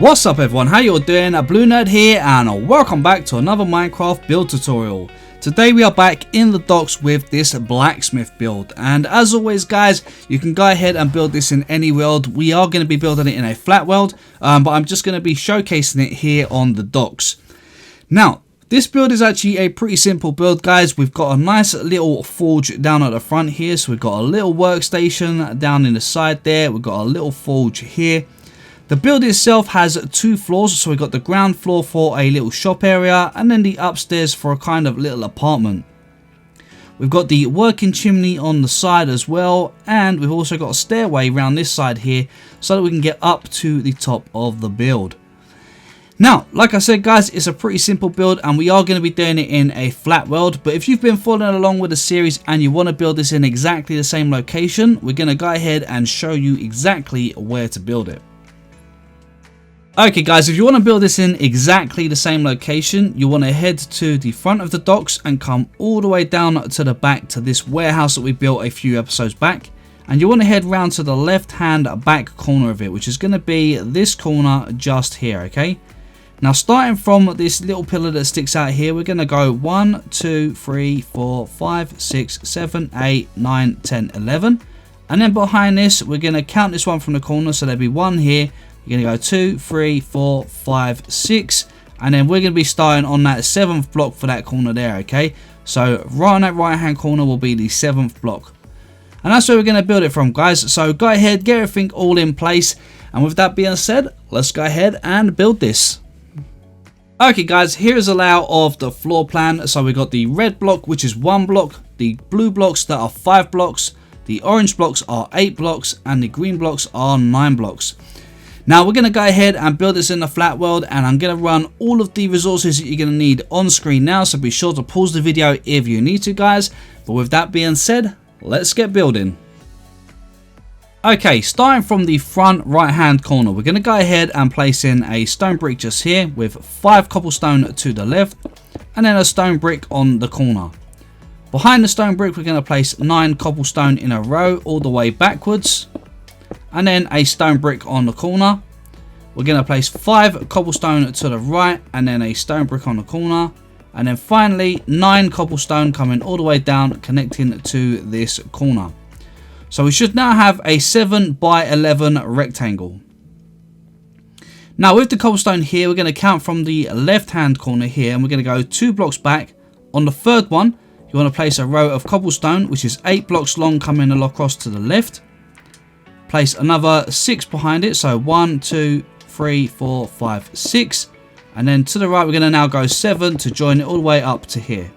What's up everyone, how you all doing? BlueNerd here and welcome back to another Minecraft build tutorial. Today we are back in the docks with this blacksmith build, and as always guys, you can go ahead and build this in any world. We are going to be building it in a flat world, but I'm just going to be showcasing it here on the docks. Now, this build is actually a pretty simple build guys. We've got a nice little forge down at the front here, so we've got a little workstation down in the side there, we've got a little forge here. The build itself has two floors, so we've got the ground floor for a little shop area and then the upstairs for a kind of little apartment. We've got the working chimney on the side as well, and we've also got a stairway around this side here so that we can get up to the top of the build. Now, like I said guys, it's a pretty simple build and we are going to be doing it in a flat world, but if you've been following along with the series and you want to build this in exactly the same location, we're going to go ahead and show you exactly where to build it. Okay guys, if you want to build this in exactly the same location, you want to head to the front of the docks and come all the way down to the back to this warehouse that we built a few episodes back. And you want to head round to the left hand back corner of it, which is going to be this corner just here, okay? Now starting from this little pillar that sticks out here, we're going to go 1, 2, 3, 4, 5, 6, 7, 8, 9, 10, 11. And then behind this, we're going to count this one from the corner, so there'll be 1 here. You're going to go 2, 3, 4, 5, 6, and then we're going to be starting on that 7th block for that corner there, okay? So right on that right hand corner will be the 7th block. And that's where we're going to build it from guys. So go ahead, get everything all in place. And with that being said, let's go ahead and build this. Okay guys, here is a layout of the floor plan. So we've got the red block, which is 1 block, the blue blocks that are 5 blocks, the orange blocks are 8 blocks, and the green blocks are 9 blocks. Now we're going to go ahead and build this in the flat world, and I'm going to run all of the resources that you're going to need on screen now, so be sure to pause the video if you need to guys. But with that being said, let's get building. Okay, starting from the front right hand corner, we're going to go ahead and place in a stone brick just here with 5 cobblestone to the left and then a stone brick on the corner. Behind the stone brick, we're going to place 9 cobblestone in a row all the way backwards. And then a stone brick on the corner. We're going to place 5 cobblestone to the right and then a stone brick on the corner. And then finally 9 cobblestone coming all the way down connecting to this corner. So we should now have a 7 by 11 rectangle. Now with the cobblestone here, we're going to count from the left hand corner here and we're going to go 2 blocks back. On the third one, you want to place a row of cobblestone which is 8 blocks long coming across to the left. Place another 6 behind it, so 1, 2, 3, 4, 5, 6, and then to the right we're going to now go 7 to join it all the way up to here.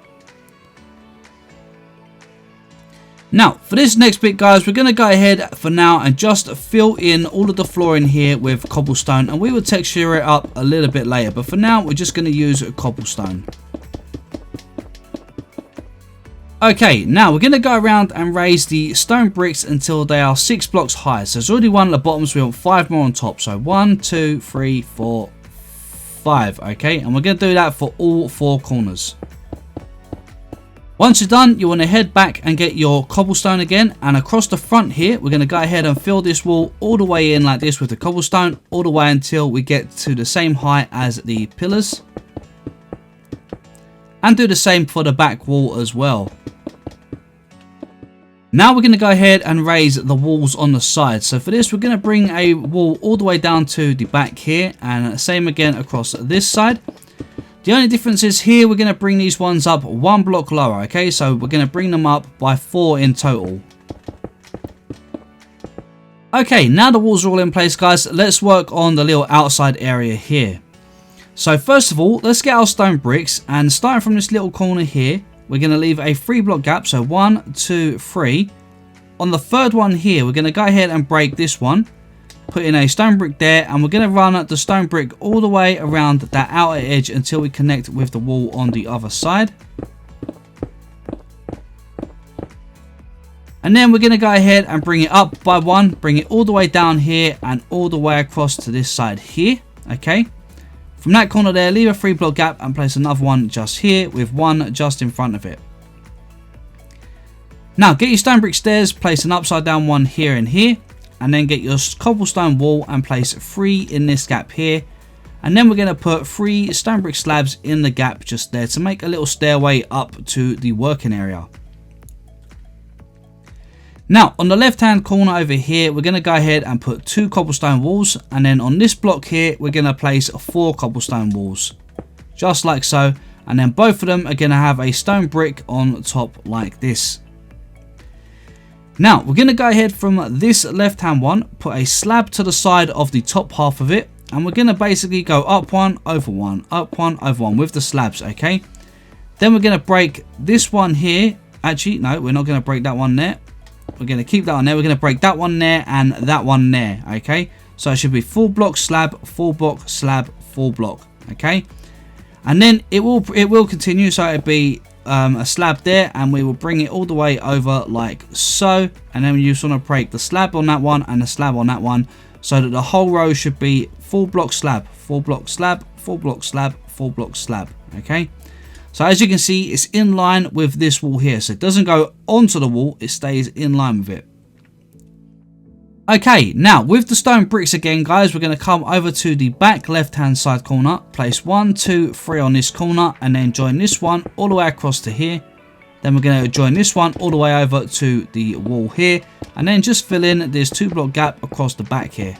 Now for this next bit guys, we're going to go ahead for now and just fill in all of the flooring here with cobblestone, and we will texture it up a little bit later, but for now we're just going to use cobblestone. Okay, now we're going to go around and raise the stone bricks until they are 6 blocks high. So there's already 1 at the bottom, so we want 5 more on top. So 1, 2, 3, 4, 5. Okay, and we're going to do that for all 4 corners. Once you're done, you want to head back and get your cobblestone again. And across the front here, we're going to go ahead and fill this wall all the way in like this with the cobblestone. All the way until we get to the same height as the pillars. And do the same for the back wall as well. Now we're going to go ahead and raise the walls on the side. So for this, we're going to bring a wall all the way down to the back here, and same again across this side. The only difference is here we're going to bring these ones up 1 block lower. Okay, so we're going to bring them up by 4 in total. Okay, now the walls are all in place guys, let's work on the little outside area here. So first of all, let's get our stone bricks, and starting from this little corner here, we're going to leave a 3 block gap, so 1, 2, 3. On the third one here, we're going to go ahead and break this one, put in a stone brick there, and we're going to run the stone brick all the way around that outer edge until we connect with the wall on the other side. And then we're going to go ahead and bring it up by 1, bring it all the way down here and all the way across to this side here, okay? From that corner there, leave a 3 block gap and place another one just here with 1 just in front of it. Now get your stone brick stairs, place an upside down one here and here. and then get your cobblestone wall and place 3 in this gap here. And then we're going to put 3 stone brick slabs in the gap just there to make a little stairway up to the working area. Now on the left hand corner over here, we're going to go ahead and put 2 cobblestone walls, and then on this block here we're going to place 4 cobblestone walls, just like so, and then both of them are going to have a stone brick on top like this. Now we're going to go ahead from this left hand one, put a slab to the side of the top half of it, and we're going to basically go up 1 over 1, up 1 over 1 with the slabs, okay? Then we're going to break this one here. Actually no, we're not going to break that one there. We're going to keep that on there. We're going to break that one there and that one there, okay? So it should be 4 block slab, 4 block slab, 4 block, okay? And then it will continue, so it'll be a slab there, and we will bring it all the way over like so, and then you just want to break the slab on that one and the slab on that one, so that the whole row should be 4 block slab, 4 block slab, 4 block slab, 4 block slab, okay? So as you can see, it's in line with this wall here, so it doesn't go onto the wall, it stays in line with it. Okay, now with the stone bricks again, guys, we're going to come over to the back left hand side corner, place 1, 2, 3 on this corner, and then join this one all the way across to here. Then we're going to join this one all the way over to the wall here, and then just fill in this 2 block gap across the back here.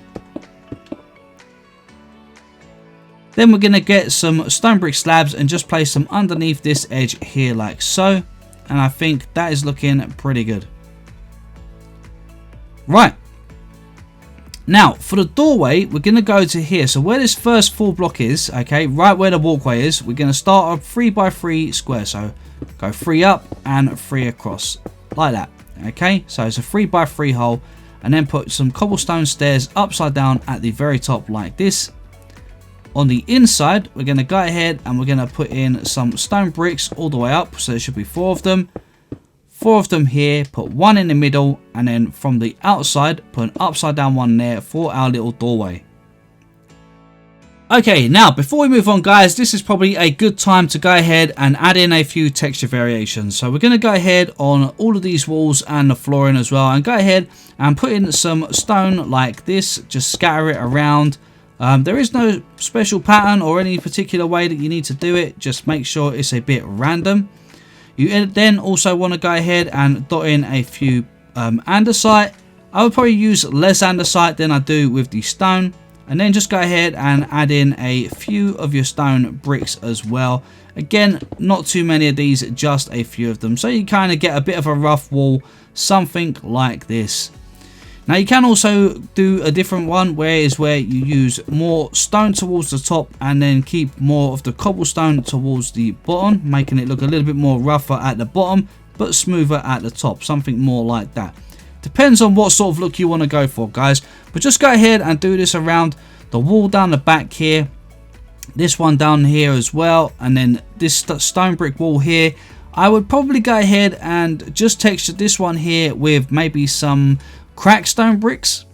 Then we're going to get some stone brick slabs and just place them underneath this edge here like so, and I think that is looking pretty good. Right. Now, for the doorway, we're going to go to here. So where this first 4 block is, okay, right where the walkway is, we're going to start a 3 by 3 square. So go 3 up and 3 across, like that, okay? So it's a 3 by 3 hole, and then put some cobblestone stairs upside down at the very top like this. On the inside, we're going to go ahead and we're going to put in some stone bricks all the way up. So there should be 4 of them. 4 of them here, put 1 in the middle, and then from the outside put an upside down one there for our little doorway. Okay, now before we move on, guys, this is probably a good time to go ahead and add in a few texture variations. So we're going to go ahead on all of these walls and the flooring as well, and go ahead and put in some stone like this, just scatter it around. There is no special pattern or any particular way that you need to do it, just make sure it's a bit random. You then also want to go ahead and dot in a few andesite. I would probably use less andesite than I do with the stone. And then just go ahead and add in a few of your stone bricks as well. Again, not too many of these, just a few of them. So you kind of get a bit of a rough wall, something like this. Now you can also do a different one, where you use more stone towards the top and then keep more of the cobblestone towards the bottom, making it look a little bit more rougher at the bottom but smoother at the top, something more like that. Depends on what sort of look you want to go for, guys, but just go ahead and do this around the wall down the back here, this one down here as well, and then this stone brick wall here. I would probably go ahead and just texture this one here with maybe some cracked stone bricks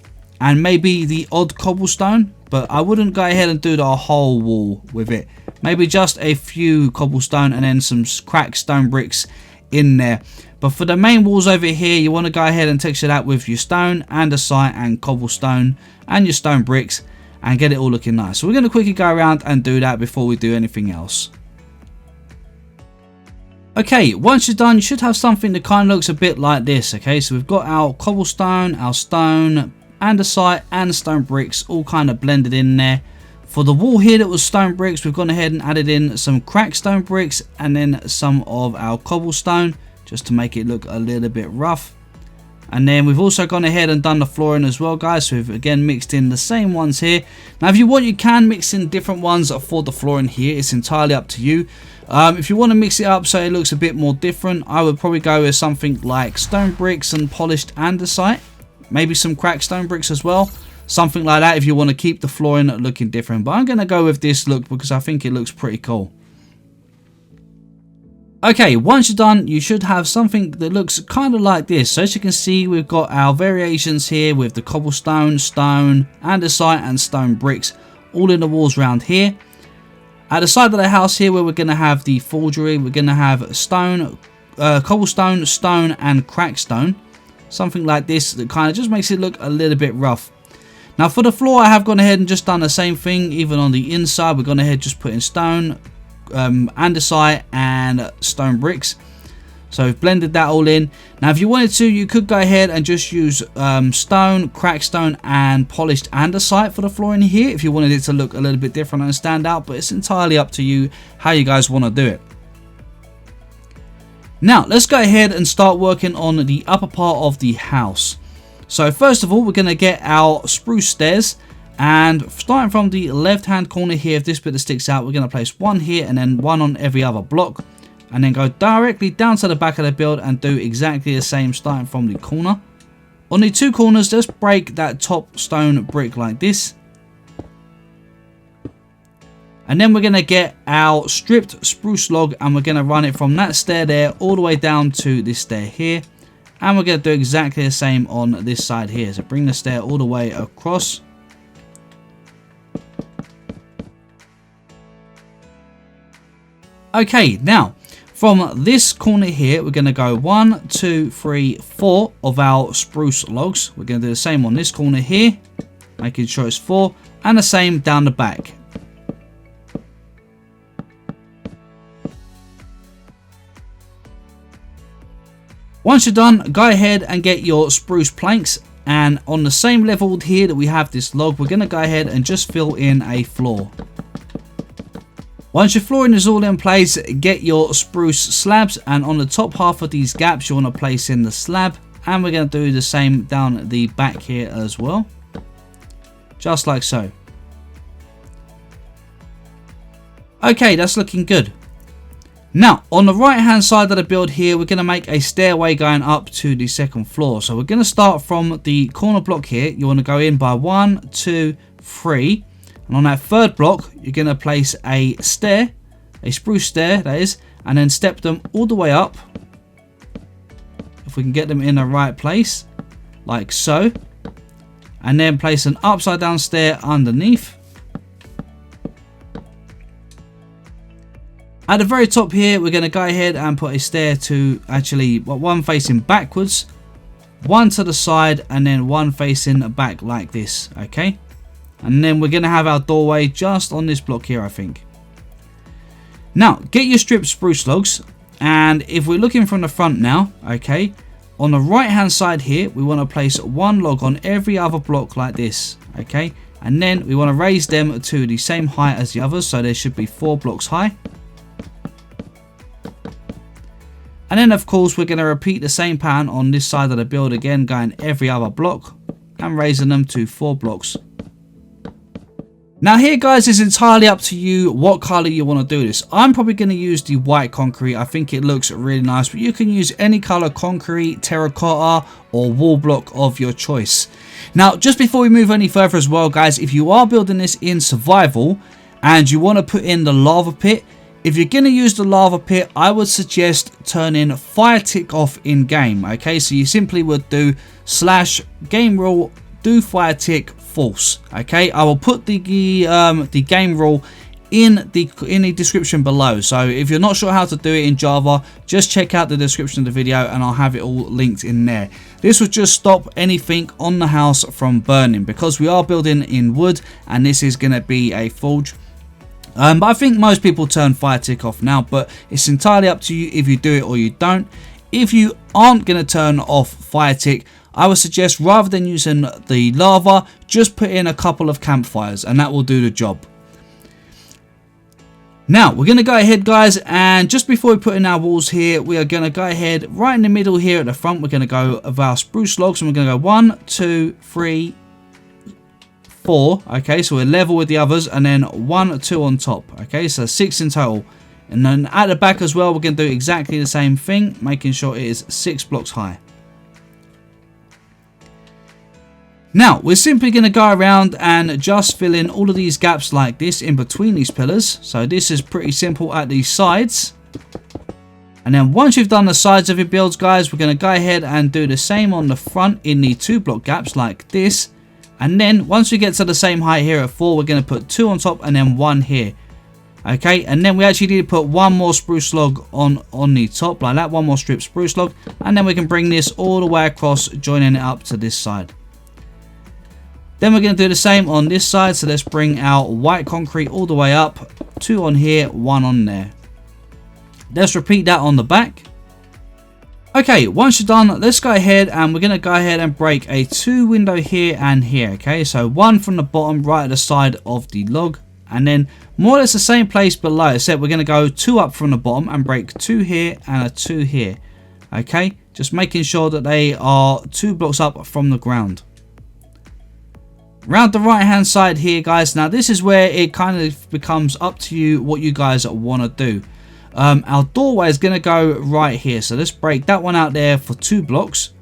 and maybe the odd cobblestone, but I wouldn't go ahead and do the whole wall with it. Maybe just a few cobblestone and then some cracked stone bricks in there. But for the main walls over here, you want to go ahead and texture that with your stone, andesite and cobblestone and your stone bricks and get it all looking nice. So we're going to quickly go around and do that before we do anything else. Okay, once you're done, you should have something that kind of looks a bit like this. Okay, so we've got our cobblestone, our stone, andesite and stone bricks all kind of blended in there. For the wall here that was stone bricks, we've gone ahead and added in some cracked stone bricks and then some of our cobblestone just to make it look a little bit rough. And then we've also gone ahead and done the flooring as well, guys. So we've again mixed in the same ones here. Now if you want, you can mix in different ones for the flooring here. It's entirely up to you. If you want to mix it up so it looks a bit more different, I would probably go with something like stone bricks and polished andesite. Maybe some cracked stone bricks as well. Something like that if you want to keep the flooring looking different. But I'm going to go with this look because I think it looks pretty cool. Okay, once you're done, you should have something that looks kind of like this. So as you can see, we've got our variations here with the cobblestone, stone, andesite and stone bricks all in the walls around here. At the side of the house here, where we're going to have the forgery, we're going to have stone, cobblestone, stone and cracked stone. something like this that kind of just makes it look a little bit rough. Now for the floor, I have gone ahead and just done the same thing. Even on the inside, we're gone ahead just putting stone, andesite and stone bricks. So we've blended that all in. Now if you wanted to, you could go ahead and just use stone, cracked stone and polished andesite for the floor in here if you wanted it to look a little bit different and stand out, but it's entirely up to you how you guys want to do it. Now let's go ahead and start working on the upper part of the house. So first of all, we're going to get our spruce stairs, and starting from the left hand corner here, if this bit that sticks out, we're going to place one here and then one on every other block, and then go directly down to the back of the build and do exactly the same starting from the corner. On the two corners, just break that top stone brick like this. And then we're going to get our stripped spruce log and we're going to run it from that stair there all the way down to this stair here. And we're going to do exactly the same on this side here. So bring the stair all the way across. Okay, now from this corner here, we're going to go 1, 2, 3, 4 of our spruce logs. We're going to do the same on this corner here, making sure it's 4, and the same down the back. Once you're done, go ahead and get your spruce planks, and on the same level here that we have this log, we're going to go ahead and just fill in a floor. Once your flooring is all in place, get your spruce slabs, and on the top half of these gaps you want to place in the slab, and we're going to do the same down the back here as well, just like so. Okay, that's looking good. Now, on the right hand side of the build here, we're going to make a stairway going up to the second floor. So we're going to start from the corner block here. You want to go in by 1, 2, 3. And on that third block, you're going to place a stair, a spruce stair that is, and then step them all the way up. If we can get them in the right place, like so. And then place an upside down stair underneath. At the very top here, we're going to go ahead and put a stair to actually one facing backwards, one to the side, and then one facing back like this, okay? And then we're going to have our doorway just on this block here, I think. Now, get your stripped spruce logs, and if we're looking from the front now, okay, on the right hand side here, we want to place one log on every other block like this, okay? And then we want to raise them to the same height as the others, so there should be 4 blocks high. And then of course we're going to repeat the same pattern on this side of the build again, going every other block and raising them to 4 blocks. Now here guys, it's entirely up to you what color you want to do this. I'm probably going to use the white concrete. I think it looks really nice, but you can use any color concrete, terracotta or wall block of your choice. Now just before we move any further as well guys, if you are building this in survival and you want to put in the lava pit, if you're going to use the lava pit, I would suggest turning FireTick off in game. Okay, so you simply would do /gamerule doFireTick false. Okay, I will put the game rule in the description below. So if you're not sure how to do it in Java, just check out the description of the video and I'll have it all linked in there. This would just stop anything on the house from burning because we are building in wood and this is going to be a forge. But I think most people turn FireTick off now, but it's entirely up to you if you do it or you don't. If you aren't going to turn off FireTick, I would suggest rather than using the lava, just put in a couple of campfires and that will do the job. Now we're going to go ahead guys, and just before we put in our walls here, we are going to go ahead right in the middle here at the front. We're going to go of our spruce logs and we're going to go 1, 2, 3, 4. Okay, so we're level with the others, and then 1, 2 on top. Okay, so 6 in total. And then at the back as well, we're going to do exactly the same thing, making sure it is 6 blocks high. Now we're simply going to go around and just fill in all of these gaps like this in between these pillars. So this is pretty simple at these sides. And then once you've done the sides of your builds guys, we're going to go ahead and do the same on the front in the 2 block gaps like this. And then once we get to the same height here at 4, we're going to put 2 on top and then 1 here. Okay, and then we actually need to put one more spruce log on the top like that, one more strip spruce log, and then we can bring this all the way across, joining it up to this side. Then we're going to do the same on this side, so let's bring our white concrete all the way up, 2 on here, 1 on there. Let's repeat that on the back. Okay, once you're done, let's go ahead and we're going to go ahead and break a 2 window here and here. Okay, so 1 from the bottom right at the side of the log, and then more or less the same place below, except we're going to go 2 up from the bottom and break 2 here and a 2 here. Okay, just making sure that they are 2 blocks up from the ground. Round the right hand side here, guys, now this is where it kind of becomes up to you what you guys want to do. Our doorway is going to go right here, so let's break that one out there for 2 blocks,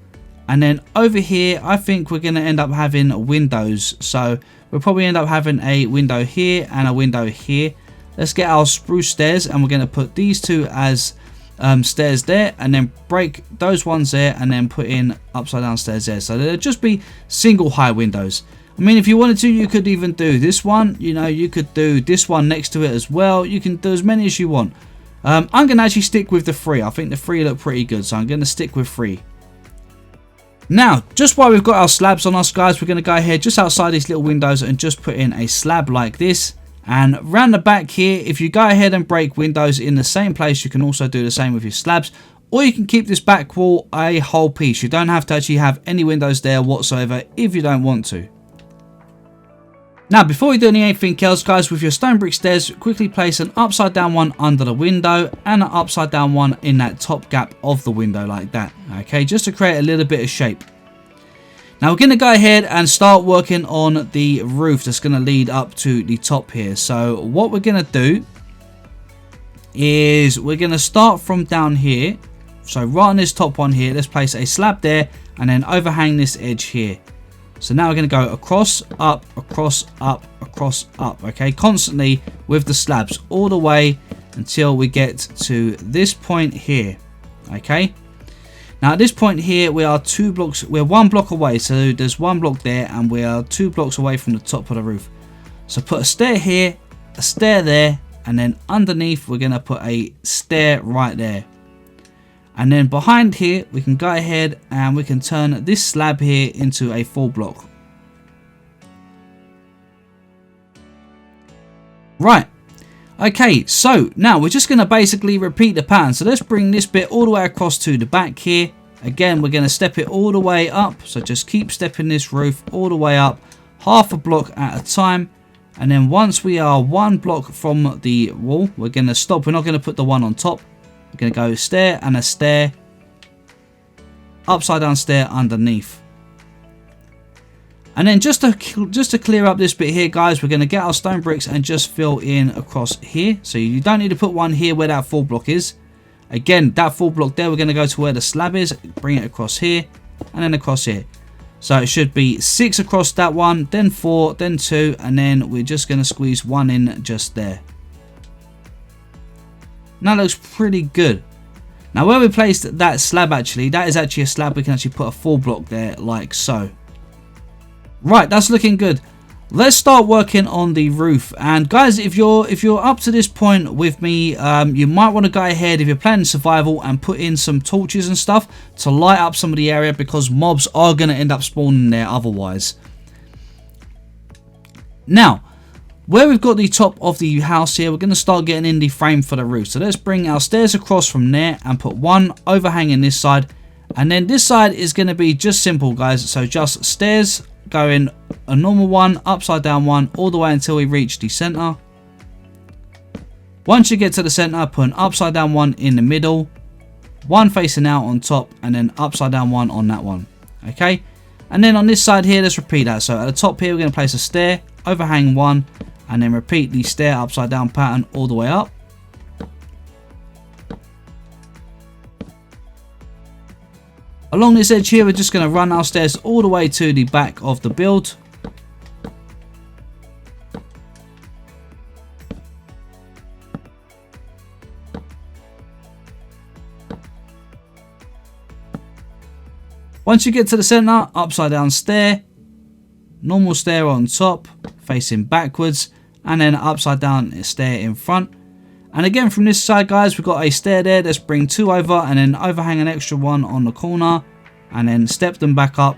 and then over here I think we're going to end up having windows, so we'll probably end up having a window here and a window here. Let's get our spruce stairs, and we're going to put these 2 as stairs there, and then break those ones there, and then put in upside down stairs there, so there'll just be single high windows. I mean, if you wanted to, you could even do this one, you know, you could do this one next to it as well. You can do as many as you want. I'm going to actually stick with the 3. I think the 3 look pretty good, so I'm going to stick with 3. Now, just while we've got our slabs on us, guys, we're going to go ahead just outside these little windows and just put in a slab like this. And around the back here, if you go ahead and break windows in the same place, you can also do the same with your slabs. Or you can keep this back wall a whole piece. You don't have to actually have any windows there whatsoever if you don't want to. Now, before we do anything else, guys, with your stone brick stairs, quickly place an upside down one under the window and an upside down one in that top gap of the window like that. Okay, just to create a little bit of shape. Now, we're going to go ahead and start working on the roof that's going to lead up to the top here. So what we're going to do is we're going to start from down here. So right on this top one here, let's place a slab there and then overhang this edge here. So now we're going to go across, up, across, up, across, up, okay, constantly with the slabs all the way until we get to this point here, okay. Now at this point here, we are 2 blocks, we're 1 block away, so there's 1 block there, and we are 2 blocks away from the top of the roof. So put a stair here, a stair there, and then underneath we're going to put a stair right there. And then behind here, we can go ahead and we can turn this slab here into a 4 block. Right. Okay, so now we're just going to basically repeat the pattern. So let's bring this bit all the way across to the back here. Again, we're going to step it all the way up. So just keep stepping this roof all the way up, half a block at a time. And then once we are 1 block from the wall, we're going to stop. We're not going to put the one on top. We're going to go stair and a stair, upside down stair underneath. And then just to clear up this bit here, guys, we're going to get our stone bricks and just fill in across here. So you don't need to put one here where that 4 block is. Again, that 4 block there, we're going to go to where the slab is, bring it across here, and then across here. So it should be 6 across that one, then 4, then 2, and then we're just going to squeeze 1 in just there. That looks pretty good. Now where we placed that slab, actually, that is actually a slab. We can actually put a 4 block there like so. Right, that's looking good. Let's start working on the roof. And guys, if you're up to this point with me, you might want to go ahead, if you're playing survival, and put in some torches and stuff to light up some of the area, because mobs are going to end up spawning there otherwise. Now, where we've got the top of the house here, we're going to start getting in the frame for the roof. So let's bring our stairs across from there and put 1 overhanging this side. And then this side is going to be just simple, guys. So just stairs going a normal one, upside down one, all the way until we reach the center. Once you get to the center, put an upside down one in the middle, 1 facing out on top, and then upside down one on that one. Okay. And then on this side here, let's repeat that. So at the top here, we're going to place a stair, overhang 1, and then repeat the stair upside down pattern all the way up. Along this edge here, we're just going to run our stairs all the way to the back of the build. Once you get to the center, upside down stair, normal stair on top, facing backwards, and then upside down stair in front. And again from this side, guys, we've got a stair there. Let's bring 2 over and then overhang an extra one on the corner and then step them back up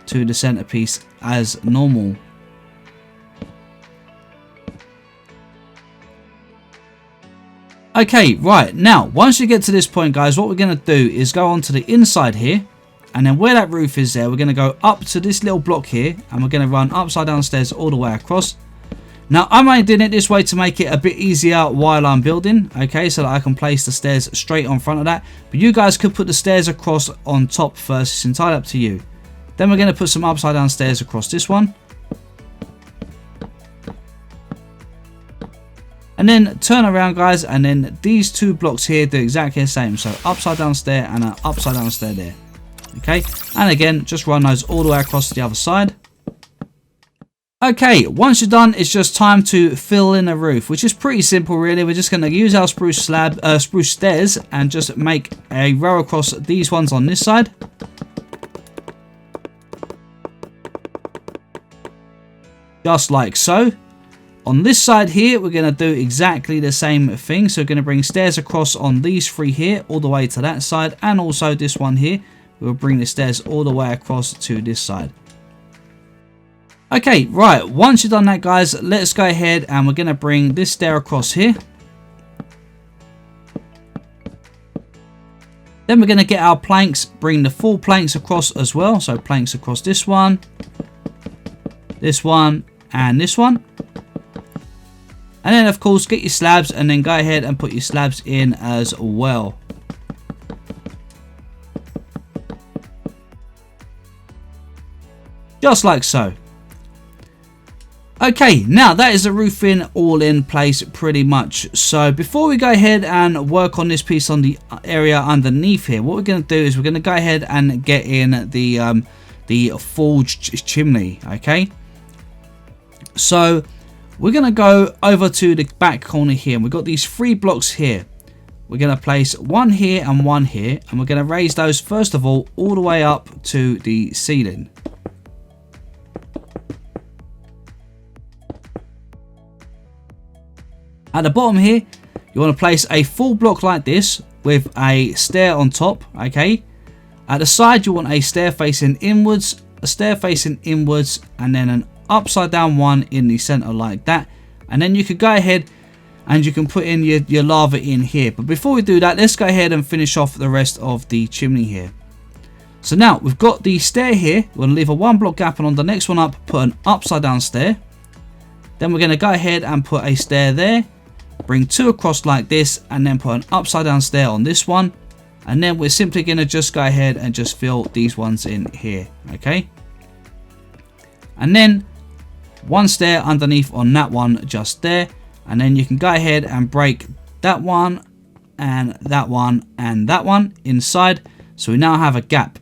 to the centerpiece as normal. Okay, right, now once you get to this point, guys, what we're going to do is go on to the inside here, and then where that roof is there, we're going to go up to this little block here, and we're going to run upside down stairs all the way across. Now I'm only doing it this way to make it a bit easier while I'm building, okay, so that I can place the stairs straight on front of that, but you guys could put the stairs across on top first. It's entirely up to you. Then we're going to put some upside down stairs across this one. And then turn around, guys, and then these 2 blocks here do exactly the same. So upside down stair and an upside down stair there. Okay, and again, just run those all the way across to the other side. Okay, once you're done, it's just time to fill in a roof, which is pretty simple, really. We're just going to use our spruce stairs and just make a row across these ones on this side. Just like so. On this side here, we're going to do exactly the same thing. So we're going to bring stairs across on these 3 here, all the way to that side. And also this one here, we'll bring the stairs all the way across to this side. Okay, right. Once you've done that, guys, let's go ahead and we're going to bring this stair across here. Then we're going to get our planks, bring the full planks across as well. So planks across this one, and this one. And then, of course, get your slabs and then go ahead and put your slabs in as well. Just like so. Okay, now that is the roofing all in place pretty much. So before we go ahead and work on this piece on the area underneath here, what we're going to do is we're going to go ahead and get in the forged chimney, okay? So we're going to go over to the back corner here, and we've got these 3 blocks here. We're going to place 1 here and 1 here, and we're going to raise those first of all the way up to the ceiling. At the bottom here, you want to place a full block like this with a stair on top, okay? At the side, you want a stair facing inwards, a stair facing inwards, and then an upside down one in the center like that. And then you could go ahead and you can put in your lava in here. But before we do that, let's go ahead and finish off the rest of the chimney here. So now we've got the stair here. We're going to leave a 1 block gap, and on the next one up, put an upside down stair. Then we're going to go ahead and put a stair there. Bring 2 across like this, and then put an upside down stair on this one. And then we're simply going to just go ahead and just fill these ones in here, okay? And then 1 stair underneath on that one just there. And then you can go ahead and break that one and that one and that one inside. So we now have a gap.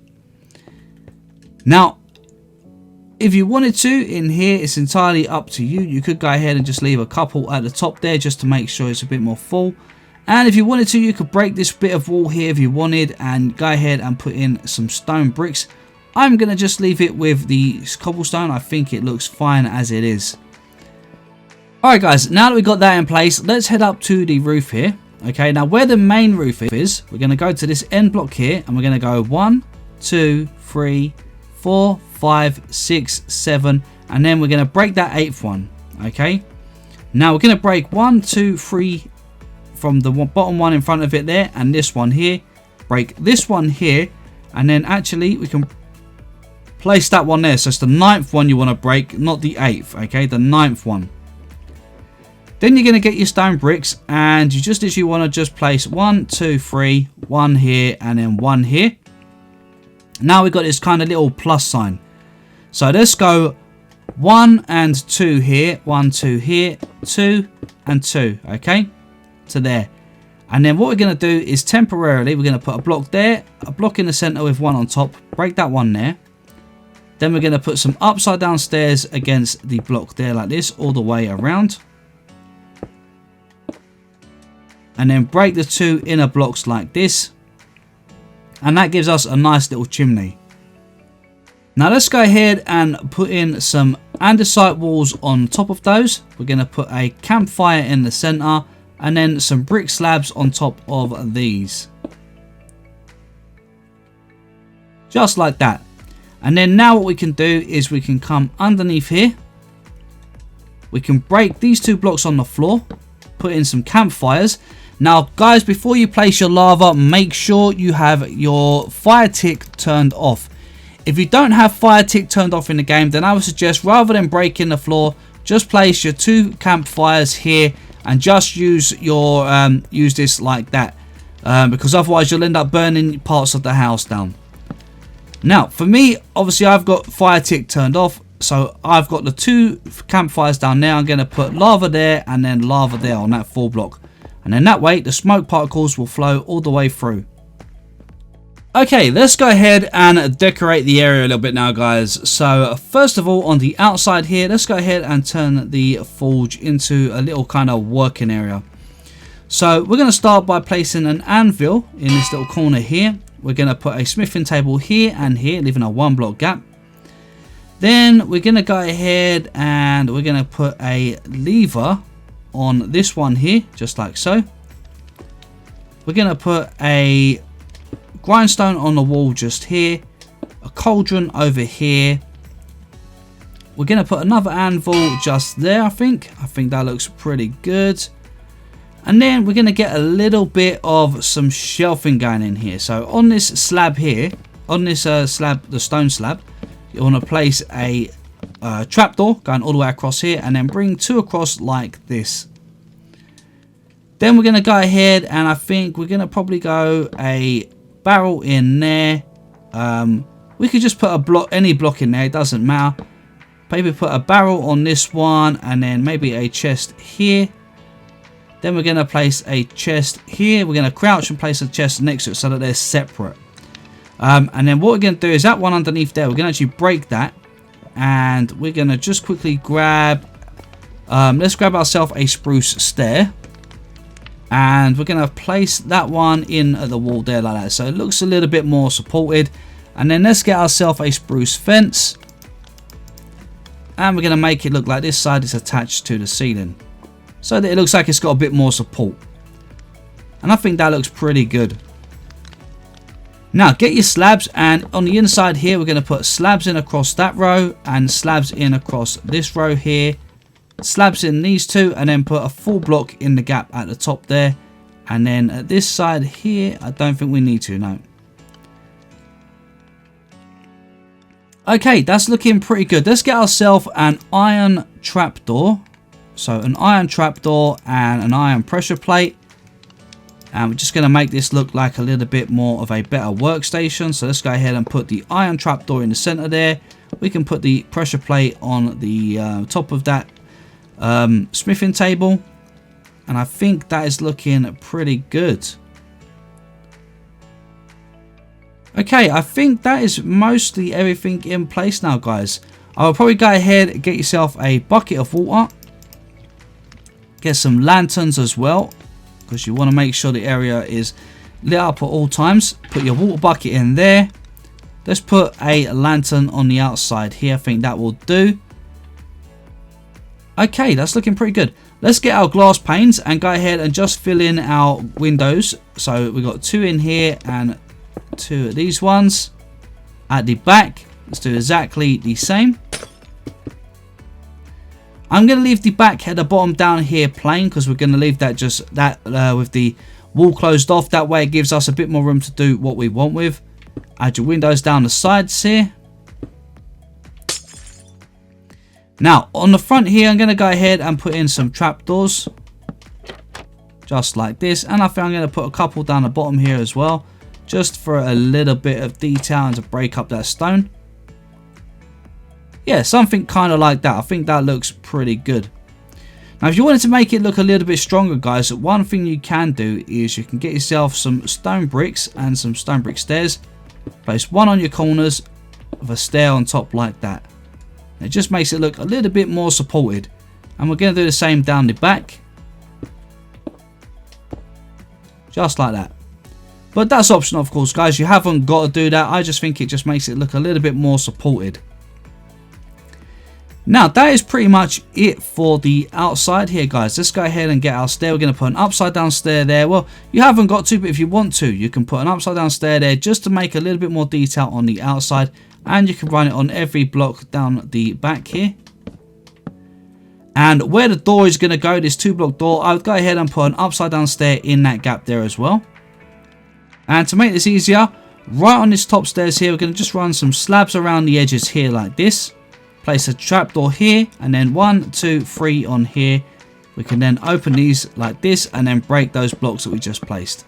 Now, if you wanted to, in here, it's entirely up to you. You could go ahead and just leave a couple at the top there just to make sure it's a bit more full. And if you wanted to, you could break this bit of wall here if you wanted and go ahead and put in some stone bricks. I'm going to just leave it with the cobblestone. I think it looks fine as it is. Alright guys, now that we've got that in place, let's head up to the roof here. Okay, now where the main roof is, we're going to go to this end block here, and we're going to go 1, 2, 3, 4, 5, 6, 7, and then we're going to break that 8th one. Okay, now we're going to break 1, 2, 3 from the bottom one in front of it there, and this one here. Break this one here, and then actually we can place that one there. So it's the 9th one you want to break, not the 8th. Okay, the 9th one. Then you're going to get your stone bricks, and you just literally want to just place 1, 2, 3, 1 here, and then 1 here. Now we've got this kind of little plus sign. So let's go 1 and 2 here, 1, 2 here, 2 and 2, okay, to there. And then what we're going to do is temporarily, we're going to put a block there, a block in the center with 1 on top, break that one there. Then we're going to put some upside down stairs against the block there like this, all the way around. And then break the 2 inner blocks like this. And that gives us a nice little chimney. Now let's go ahead and put in some andesite walls on top of those. We're going to put a campfire in the center and then some brick slabs on top of these. Just like that. And then now what we can do is we can come underneath here. We can break these 2 blocks on the floor, put in some campfires. Now guys, before you place your lava, make sure you have your FireTick turned off. If you don't have FireTick turned off in the game, then I would suggest rather than breaking the floor, just place your 2 campfires here and just use your use this like that, because otherwise you'll end up burning parts of the house down. Now for me, obviously I've got FireTick turned off, so I've got the 2 campfires down there. I'm going to put lava there and then lava there on that 4 block, and then that way the smoke particles will flow all the way through. Okay, let's go ahead and decorate the area a little bit now, guys. So first of all, on the outside here, let's go ahead and turn the forge into a little kind of working area. So we're going to start by placing an anvil in this little corner here. We're going to put a smithing table here and here, leaving a 1 block gap. Then we're going to go ahead and we're going to put a lever on this one here, just like so. We're going to put a grindstone on the wall just here, a cauldron over here. We're going to put another anvil just there. I think that looks pretty good. And then we're going to get a little bit of some shelving going in here. So on this slab here, on this slab, the stone slab, you want to place a trapdoor going all the way across here, and then bring 2 across like this. Then we're going to go ahead and I think we're going to probably go a barrel in there. We could just put a block, any block in there, it doesn't matter. Maybe put a barrel on this one and then maybe a chest here. Then we're going to place a chest here. We're going to crouch and place a chest next to it so that they're separate. And then what we're going to do is that one underneath there, we're going to actually break that, and we're going to just quickly grab, let's grab ourselves a spruce stair. And we're going to place that one in at the wall there like that, so it looks a little bit more supported. And then let's get ourselves a spruce fence, and we're going to make it look like this side is attached to the ceiling, so that it looks like it's got a bit more support. And I think that looks pretty good. Now get your slabs, and on the inside here we're going to put slabs in across that row and slabs in across this row here. Slabs in these 2, and then put a 4 block in the gap at the top there. And then at this side here, I don't think we need to, no. Okay, that's looking pretty good. Let's get ourselves an iron trapdoor. So an iron trapdoor and an iron pressure plate. And we're just going to make this look like a little bit more of a better workstation. So let's go ahead and put the iron trapdoor in the center there. We can put the pressure plate on the top of that smithing table, and I think that is looking pretty good. Okay, I think that is mostly everything in place now, guys. I'll probably go ahead and get yourself a bucket of water, get some lanterns as well, because you want to make sure the area is lit up at all times. Put your water bucket in there. Let's put a lantern on the outside here. I think that will do. Okay, that's looking pretty good. Let's get our glass panes and go ahead and just fill in our windows. So we've got 2 in here and 2 of these ones. At the back, let's do exactly the same. I'm going to leave the back at the bottom down here plain, because we're going to leave that just that with the wall closed off. That way it gives us a bit more room to do what we want with. Add your windows down the sides here. Now on the front here, I'm going to go ahead and put in some trapdoors, just like this, and I think I'm going to put a couple down the bottom here as well, just for a little bit of detail and to break up that stone. Yeah, something kind of like that. I think that looks pretty good. Now if you wanted to make it look a little bit stronger, guys, one thing you can do is you can get yourself some stone bricks and some stone brick stairs. Place one on your corners with a stair on top like that. It just makes it look a little bit more supported. And we're going to do the same down the back. Just like that. But that's optional, of course, guys. You haven't got to do that. I just think it just makes it look a little bit more supported. Now, that is pretty much it for the outside here, guys. Let's go ahead and get our stair. We're going to put an upside down stair there. Well, you haven't got to, but if you want to, you can put an upside down stair there just to make a little bit more detail on the outside. And you can run it on every block down the back here. And where the door is going to go, this 2-block door, I would go ahead and put an upside down stair in that gap there as well. And to make this easier, right on this top stairs here, we're going to just run some slabs around the edges here like this. Place a trapdoor here, and then 1, 2, 3 on here. We can then open these like this and then break those blocks that we just placed.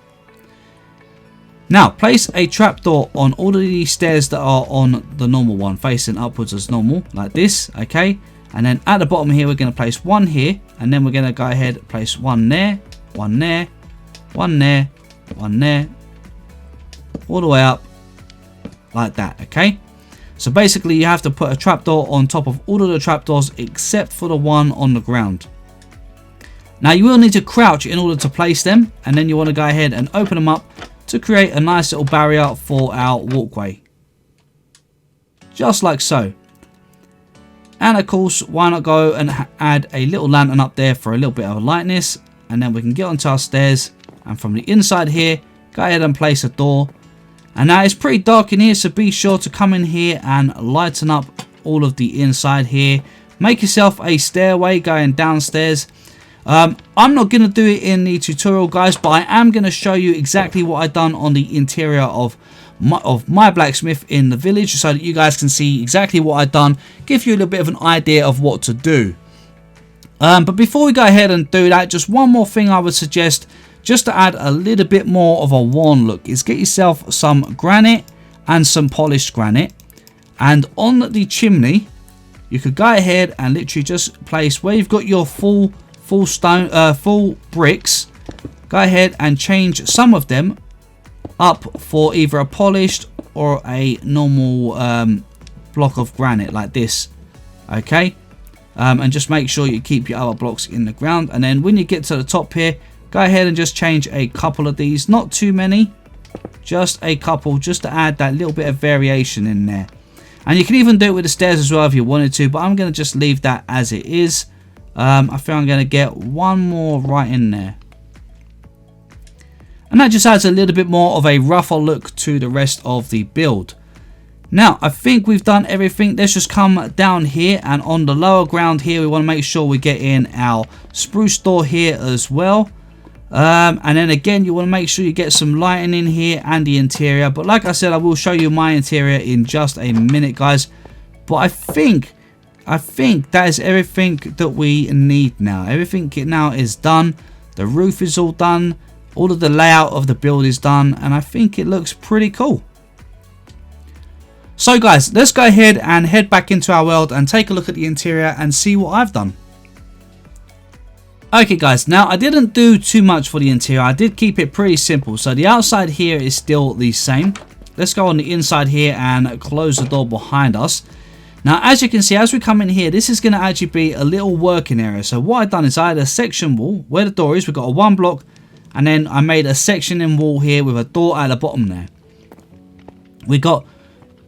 Now, place a trapdoor on all of these stairs that are on the normal one, facing upwards as normal, like this, okay? And then at the bottom here, we're going to place one here, and then we're going to go ahead and place one there, one there, one there, one there, all the way up, like that, okay? So basically, you have to put a trapdoor on top of all of the trapdoors except for the one on the ground. Now, you will need to crouch in order to place them, and then you want to go ahead and open them up to create a nice little barrier for our walkway. Just like so. And of course, why not go and add a little lantern up there for a little bit of lightness, and then we can get onto our stairs, and from the inside here, go ahead and place a door. And now it's pretty dark in here, so be sure to come in here and lighten up all of the inside here. Make yourself a stairway going downstairs. I'm not going to do it in the tutorial, guys, but I am going to show you exactly what I've done on the interior of my blacksmith in the village, so that you guys can see exactly what I've done, give you a little bit of an idea of what to do. But before we go ahead and do that, just one more thing I would suggest, just to add a little bit more of a worn look, is get yourself some granite and some polished granite, and on the chimney you could go ahead and literally just place where you've got your full bricks. Go ahead and change some of them up for either a polished or a normal block of granite like this, okay? And just make sure you keep your other blocks in the ground, and then when you get to the top here, go ahead and just change a couple of these, not too many, just a couple, just to add that little bit of variation in there. And you can even do it with the stairs as well if you wanted to, but I'm going to just leave that as it is. I think I'm going to get one more right in there. And that just adds a little bit more of a rougher look to the rest of the build. Now, I think we've done everything. Let's just come down here, and on the lower ground here, we want to make sure we get in our spruce door here as well. And then again, you want to make sure you get some lighting in here and the interior. But like I said, I will show you my interior in just a minute, guys. But I think that is everything that we need now. Everything now is done. The roof is all done. All of the layout of the build is done, and I think it looks pretty cool. So guys, let's go ahead and head back into our world and take a look at the interior and see what I've done. Okay guys, now I didn't do too much for the interior. I did keep it pretty simple. So the outside here is still the same. Let's go on the inside here and close the door behind us. Now as you can see, as we come in here, this is going to actually be a little working area. So what I've done is I had a section wall where the door is. We've got a 1 block, and then I made a section in wall here with a door at the bottom there. We got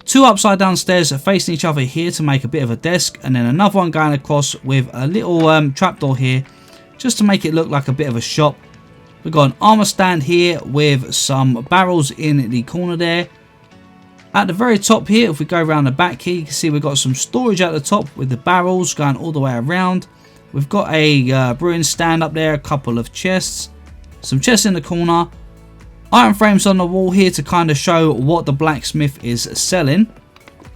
2 upside down stairs facing each other here to make a bit of a desk, and then another one going across with a little trapdoor here just to make it look like a bit of a shop. We've got an armor stand here with some barrels in the corner there. At the very top here, if we go around the back here, you can see we've got some storage at the top with the barrels going all the way around. We've got a brewing stand up there, a couple of chests, some chests in the corner, iron frames on the wall here to kind of show what the blacksmith is selling,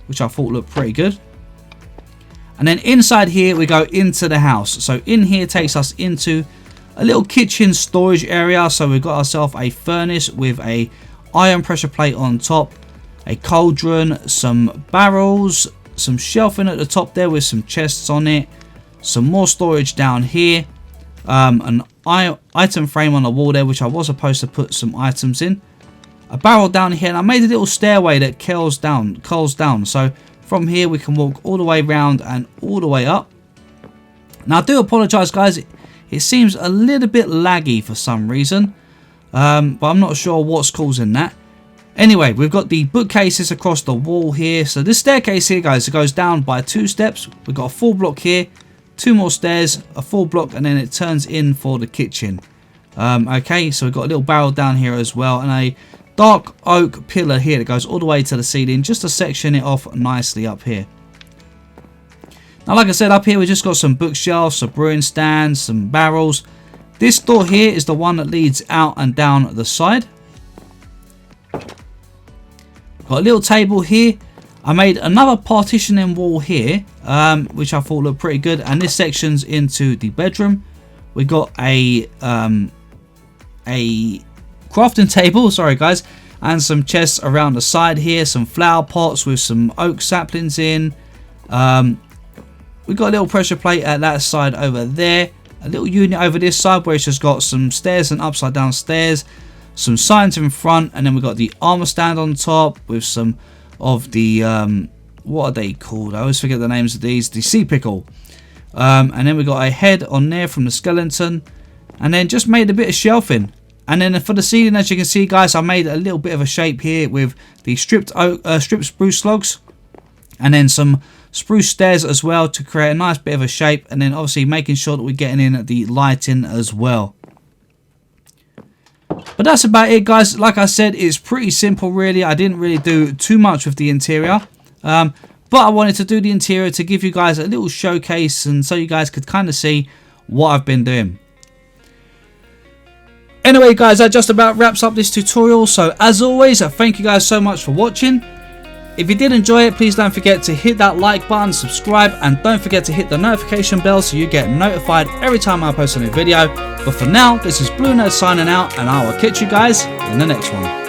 which I thought looked pretty good. And then inside here we go into the house. So in here takes us into a little kitchen storage area. So we've got ourselves a furnace with a iron pressure plate on top, a cauldron, some barrels, some shelving at the top there with some chests on it, some more storage down here, an item frame on the wall there which I was supposed to put some items in, a barrel down here, and I made a little stairway that curls down. So from here we can walk all the way around and all the way up. Now I do apologise guys, it seems a little bit laggy for some reason. but I'm not sure what's causing that. Anyway, we've got the bookcases across the wall here. So this staircase here, guys, it goes down by 2 steps. We've got a full block here, 2 more stairs, a full block, and then it turns in for the kitchen. Okay, so we've got a little barrel down here as well, and a dark oak pillar here that goes all the way to the ceiling, just to section it off nicely up here. Now, like I said, up here we've just got some bookshelves, some brewing stands, some barrels. This door here is the one that leads out and down the side. Got a little table here. I made another partitioning wall here, which I thought looked pretty good, and this section's into the bedroom. We got a crafting table, sorry guys, and some chests around the side here, some flower pots with some oak saplings in. We got a little pressure plate at that side over there, a little unit over this side where it's just got some stairs and upside down stairs, some signs in front, and then we got the armor stand on top with some of the what are they called? I always forget the names of these. The sea pickle, and then we got a head on there from the skeleton, and then just made a bit of shelving. And then for the ceiling, as you can see, guys, I made a little bit of a shape here with the stripped spruce logs, and then some spruce stairs as well to create a nice bit of a shape, and then obviously making sure that we're getting in the lighting as well. But that's about it, guys. Like I said, it's pretty simple really. I didn't really do too much with the interior, but I wanted to do the interior to give you guys a little showcase, and so you guys could kind of see what I've been doing. Anyway, guys, that just about wraps up this tutorial. So as always, thank you guys so much for watching. If you did enjoy it, please don't forget to hit that like button, subscribe, and don't forget to hit the notification bell so you get notified every time I post a new video. But for now, this is BlueNerd signing out, and I will catch you guys in the next one.